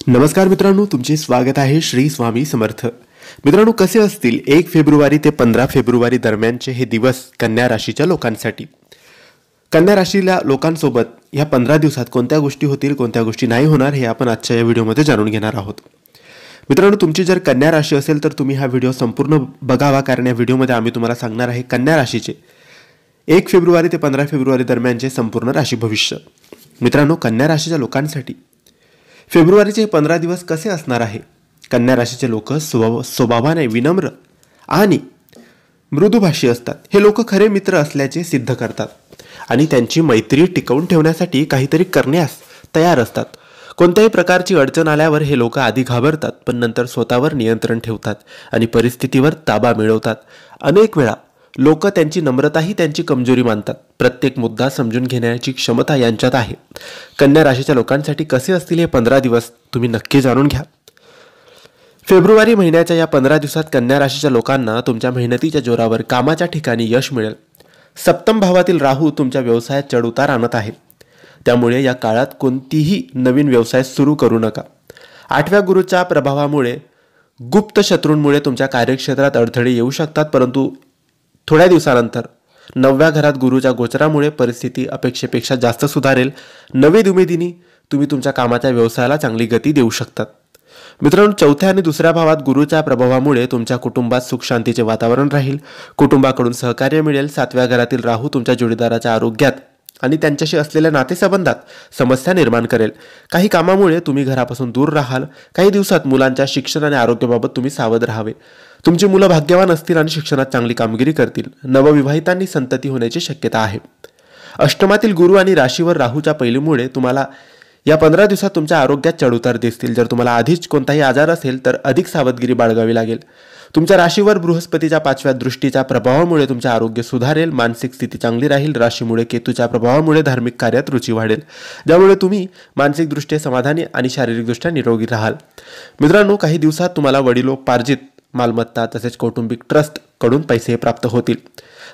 नमस्कार मित्रांनो, तुमचे स्वागत आहे श्री स्वामी समर्थ। मित्रांनो, कसे असतील 1 फेब्रुवारी ते 15 फेब्रुवारी दरम्यानचे हे दिवस कन्या राशीच्या लोकांसाठी। कन्या राशीला लोकांसोबत या 15 दिवसात कोणत्या गोष्टी होतील, कोणत्या गोष्टी नाही होणार हे आपण आजच्या या व्हिडिओमध्ये जाणून घेणार आहोत। मित्रांनो, तुमची जर कन्या राशी असेल तर तुम्ही हा व्हिडिओ संपूर्ण बघावा, कारण या व्हिडिओमध्ये आम्ही तुम्हाला सांगणार आहे कन्या राशीचे 1 फेब्रुवारी ते 15 फेब्रुवारी दरम्यानचे संपूर्ण राशी भविष्य। मित्रांनो, कन्या राशीच्या लोकांसाठी फेब्रुवारीचे 15 दिवस कसे असणार आहे। कन्या राशीचे लोक स्वभावाने विनम्र आणि मृदुभाषी असतात। हे लोक खरे मित्र असल्याचे सिद्ध करतात आणि त्यांची मैत्री टिकवून ठेवण्यासाठी काहीतरी करण्यास तयार असतात। कोणत्याही प्रकारची अडचण आल्यावर हे लोक आधी घाबरतात, पण नंतर स्वतःवर नियंत्रण ठेवतात आणि परिस्थितीवर ताबा मिळवतात। अनेक वेळा लोक त्यांची नम्रताही त्यांची कमजोरी मानतात। प्रत्येक मुद्दा समजून घेण्याची क्षमता यांच्यात आहे। कन्या राशीच्या लोकांसाठी कसे असतील हे 15 दिवस तुम्ही नक्की जाणून घ्या। फेब्रुवारी महिन्याच्या या 15 दिवसात कन्या राशीच्या लोकांना तुमच्या मेहनतीच्या जोरावर कामाच्या ठिकाणी यश मिळेल। सप्तम भावातील राहू तुमच्या व्यवसायात चढउतार आणत आहे, त्यामुळे या काळात कोणतीही नवीन व्यवसाय सुरू करू नका। 8व्या गुरूच्या प्रभावामुळे गुप्त शत्रूंमुळे तुमच्या कार्यक्षेत्रात अडथळे येऊ शकतात, परंतु थोड्या दिवसानंतर 9व्या घरात गुरुच्या गोचरामुळे परिस्थिती अपेक्षेपेक्षा जास्त सुधारेल। नवीन उमेदीने तुम्ही तुमच्या कामाच्या व्यवसायाला चांगली गती देऊ शकतात। मित्रांनो, 4थ्या आणि 2ऱ्या भावात गुरुच्या प्रभावामुळे तुमच्या कुटुंबात सुख शांतीचे वातावरण राहील। कुटुंबाकडून सहकार्य मिळेल। 7व्या घरातील राहू तुमच्या जोडीदाराच्या आरोग्यात आणि त्यांच्याशी असलेल्या नातेसंबंधात समस्या निर्माण करेल। काही कामामुळे तुम्ही घरापासून दूर राहाल। काही दिवसात मुलांच्या शिक्षण आणि आरोग्याबाबत तुम्ही सावध राहावे। तुमची मुलं भाग्यवान असतील आणि शिक्षणात चांगली कामगिरी करतील। नवविवाहितांनी संतती होण्याची शक्यता आहे। अष्टमातील गुरु आणि राशीवर राहूच्या पैलूमुळे तुम्हाला या 15 दिवसात तुमच्या आरोग्यात चढउतार दिसतील। जर तुम्हाला आधीच कोणताही आजार असेल तर अधिक सावधगिरी बाळगावी लागेल। तुमच्या राशीवर बृहस्पतीच्या 5व्या दृष्टीच्या प्रभावामुळे तुमचे आरोग्य सुधारेल। मानसिक स्थिती चांगली राहील। राशीमुळे केतूच्या प्रभावामुळे धार्मिक कार्यात रुची वाढेल, ज्यामुळे तुम्ही मानसिकदृष्ट्या समाधानी आणि शारीरिकदृष्ट्या निरोगी राहाल। मित्रांनो, काही दिवसात तुम्हाला वडिलोपार्जित मालमत्ता तसेच कौटुंबिक ट्रस्ट कडून पैसे प्राप्त होतील।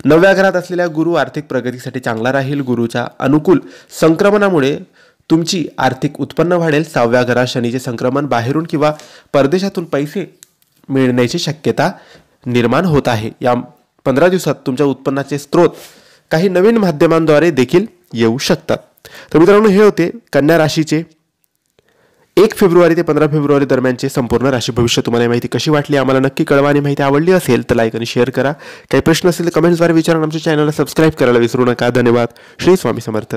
9व्या घरात असलेल्या गुरु आर्थिक प्रगतीसाठी चांगला राहील। गुरुच्या अनुकूल संक्रमणामुळे तुमची आर्थिक उत्पन्न वाढेल। 6व्या घरात शनीचे संक्रमण बाहेरून किंवा परदेशातून पैसे मिळण्याची शक्यता निर्माण होत आहे। या 15 दिवसात तुमच्या उत्पन्नाचे स्रोत काही नवीन माध्यमांद्वारे देखील येऊ शकतात। तर मित्रांनो, हे होते कन्या राशीचे 1 फेब्रुवारी ते 15 फेब्रुवारी दरम्यानचे संपूर्ण राशी भविष्य। तुम्हाला माहिती कशी वाटली आम्हाला नक्की कळवा आणि माहिती आवडली असेल तर लाईक आणि शेअर करा। काही प्रश्न असेल तर कमेंट्सद्वारे विचारा। आमच्या चॅनलला सबस्क्राईब करायला विसरू नका। धन्यवाद। श्री स्वामी समर्थ।